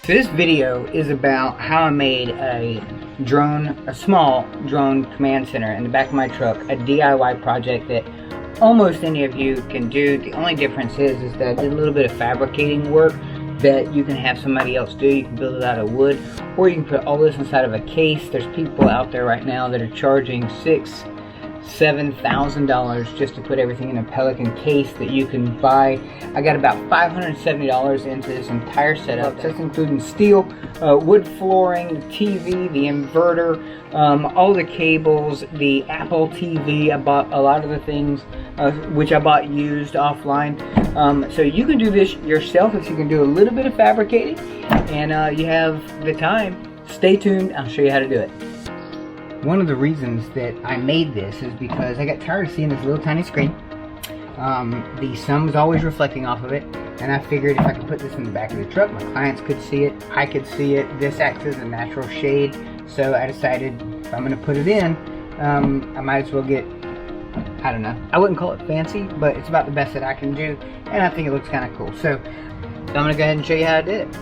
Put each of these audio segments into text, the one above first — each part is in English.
So this video is about how I made a small drone command center in the back of my truck, a DIY project that almost any of you can do. The only difference is that I did a little bit of fabricating work that you can have somebody else do. You can build it out of wood, or you can put all this inside of a case. There's people out there right now that are charging $7,000 just to put everything in a Pelican case that you can buy. I got about $570 into this entire setup. That's including steel, wood flooring, the TV, the inverter, all the cables, the Apple TV. I bought a lot of the things which I bought used offline. So you can do this yourself if you can do a little bit of fabricating and you have the time. Stay tuned, I'll show you how to do it. One of the reasons that I made this is because I got tired of seeing this little tiny screen. The sun was always reflecting off of it, and I figured if I could put this in the back of the truck, my clients could see it, I could see it. This acts as a natural shade, so I decided if I'm going to put it in, I might as well get, I don't know, I wouldn't call it fancy, but it's about the best that I can do, and I think it looks kind of cool. So I'm going to go ahead and show you how I did it.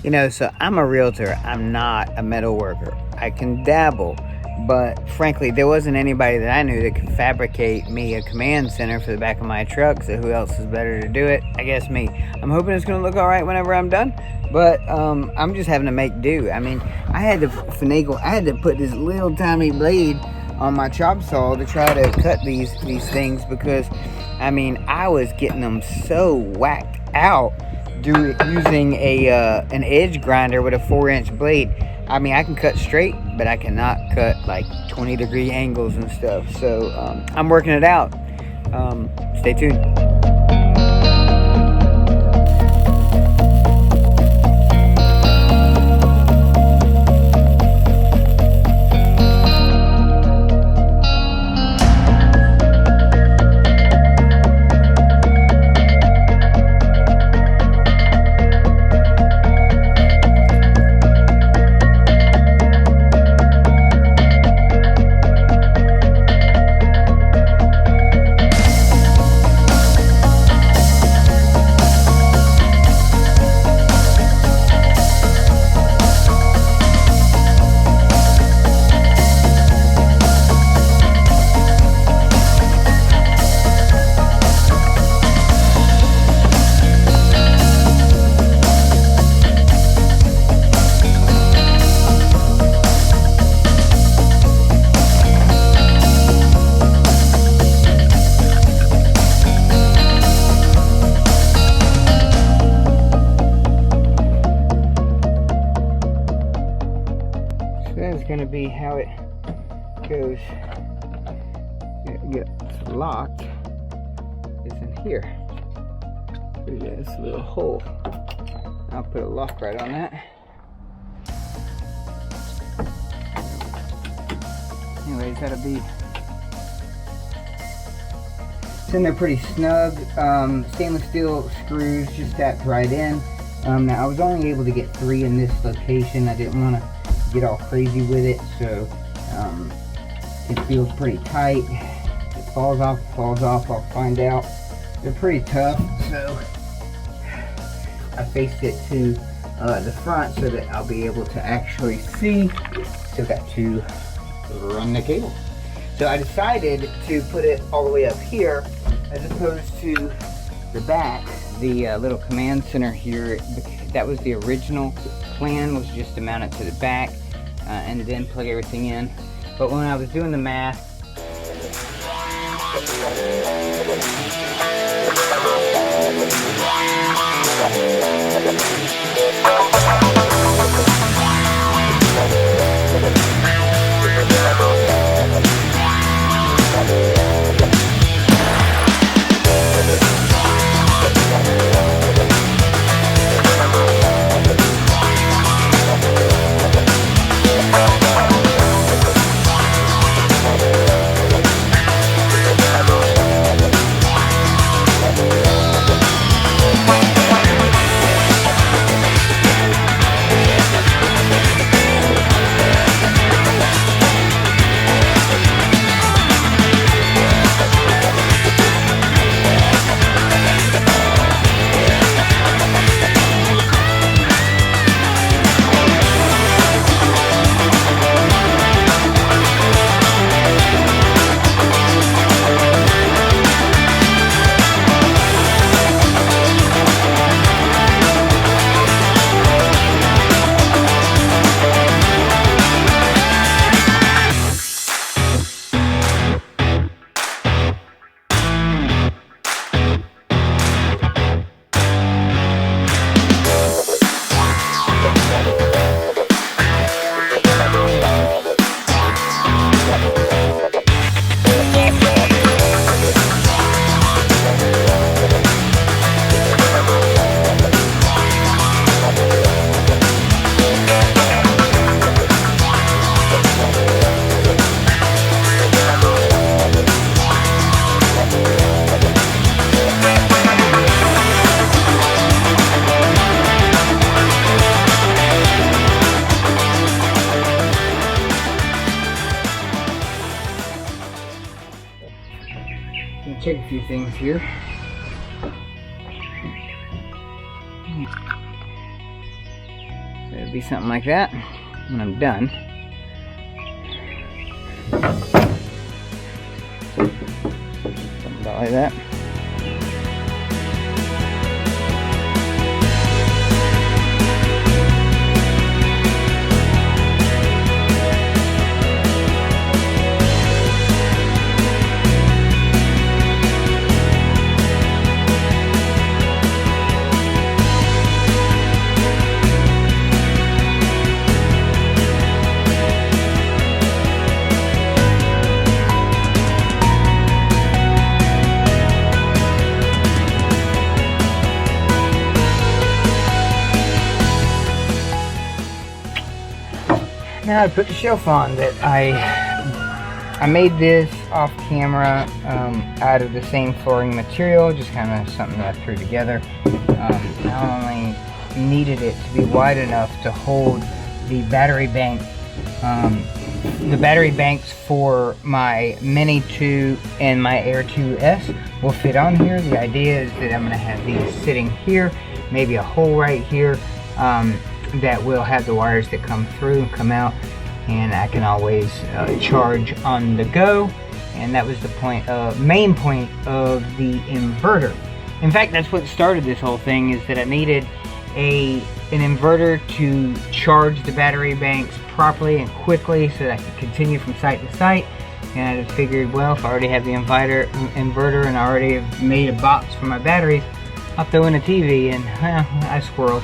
You know, so I'm a realtor, I'm not a metal worker. I can dabble, but frankly, there wasn't anybody that I knew that could fabricate me a command center for the back of my truck, so who else is better to do it? I guess me. I'm hoping it's gonna look all right whenever I'm done, but I'm just having to make do. I mean, I had to finagle, I had to put this little tiny blade on my chop saw to try to cut these things because, I mean, I was getting them so whacked out using an edge grinder with a 4-inch blade. I mean, I can cut straight, but I cannot cut like 20-degree angles and stuff. So I'm working it out. Stay tuned. That's going to be how it goes. It gets locked. It's in here. Look at this little hole. I'll put a lock right on that. Anyways, that'll be. It's in there pretty snug. Stainless steel screws just stacked right in. Now I was only able to get 3 in this location. I didn't want to get all crazy with it, so it feels pretty tight. If it falls off, I'll find out. They're pretty tough, so I faced it to the front so that I'll be able to actually see. Still got to run the cable. So I decided to put it all the way up here as opposed to the back. The little command center here, that was the original plan, was just to mount it to the back and then plug everything in. But when I was doing the math, We'll be right back. few things here. So it'll be something like that when I'm done. Something about like that. Now I put the shelf on that I made this off camera out of the same flooring material, just kind of something that I threw together. I only needed it to be wide enough to hold the battery bank. The battery banks for my Mini 2 and my Air 2S will fit on here. The idea is that I'm going to have these sitting here, maybe a hole right here. That will have the wires that come through and come out, and I can always charge on the go. And that was the main point of the inverter. In fact, that's what started this whole thing, is that I needed an inverter to charge the battery banks properly and quickly so that I could continue from site to site. And I just figured, well, if I already have the inverter and I already have made a box for my batteries, I'll throw in a TV, and I squirreled.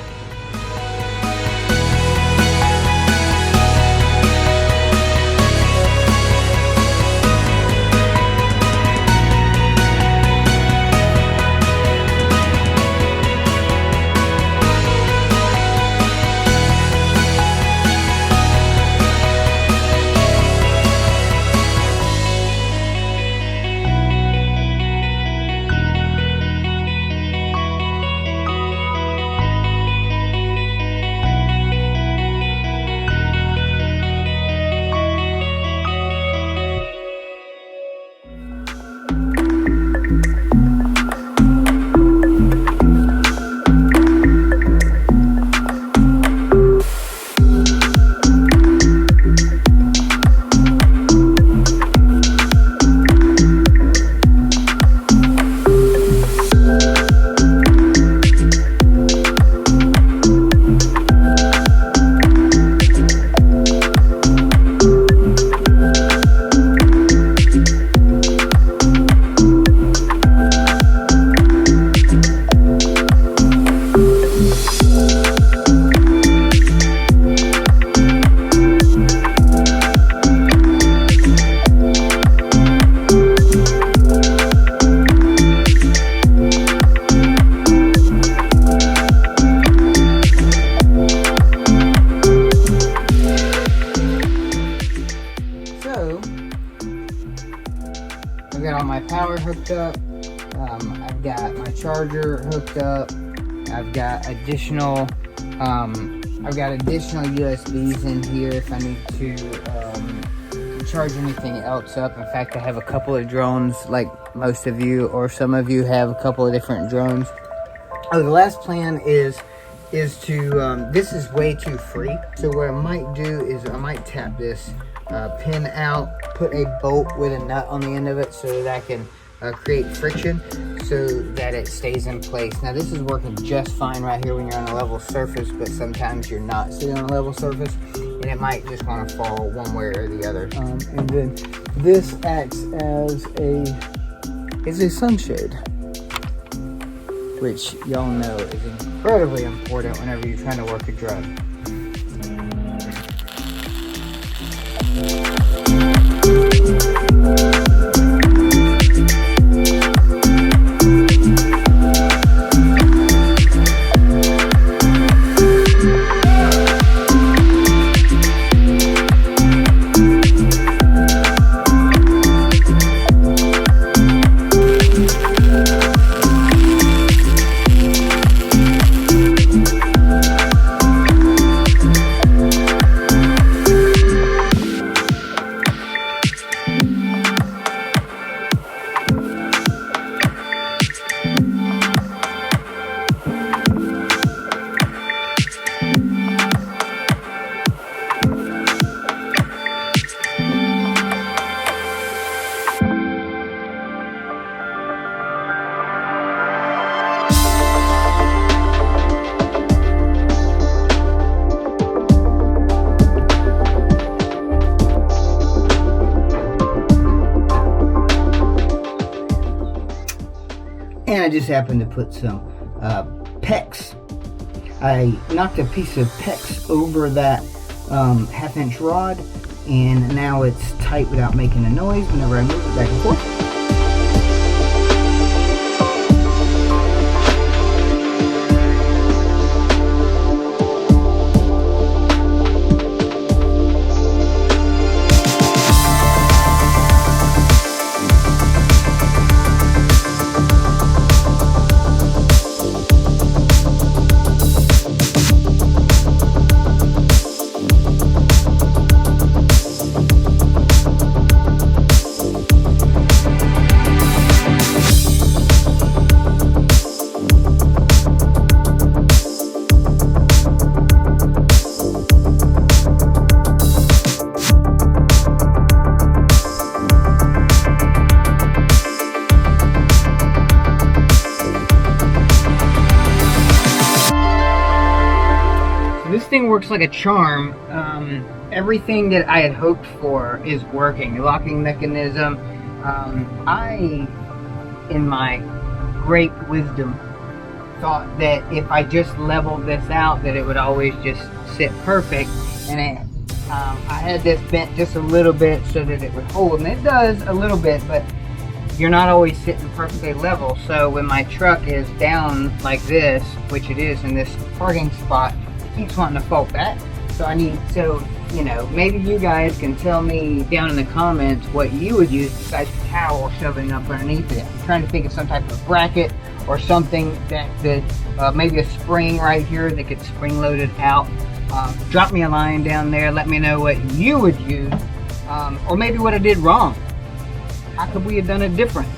I've got all my power hooked up. I've got my charger hooked up. I've got additional USBs in here if I need to charge anything else up. In fact, I have a couple of drones, like most of you or some of you have a couple of different drones. Oh, the last plan is to this is way too free, so what I might do is I might tap this pin out, put a bolt with a nut on the end of it so that I can create friction so that it stays in place. Now this is working just fine right here when you're on a level surface, but sometimes you're not sitting on a level surface and it might just want to fall one way or the other. And then this acts as a sunshade, which y'all know is incredibly important whenever you're trying to work a drug. And I just happened to put some PEX. I knocked a piece of PEX over that 1/2 inch rod, and now it's tight without making a noise whenever I move it back and forth. This thing works like a charm. Everything that I had hoped for is working. The locking mechanism. I, in my great wisdom, thought that if I just leveled this out, that it would always just sit perfect. And I had this bent just a little bit so that it would hold, and it does a little bit, but you're not always sitting perfectly level. So when my truck is down like this, which it is in this parking spot, keeps wanting to fall back. So you know, maybe you guys can tell me down in the comments what you would use besides the towel shoving up underneath it. I'm trying to think of some type of bracket or something that could, maybe a spring right here that could spring load it out. Drop me a line down there, let me know what you would use, or maybe what I did wrong. How could we have done it different?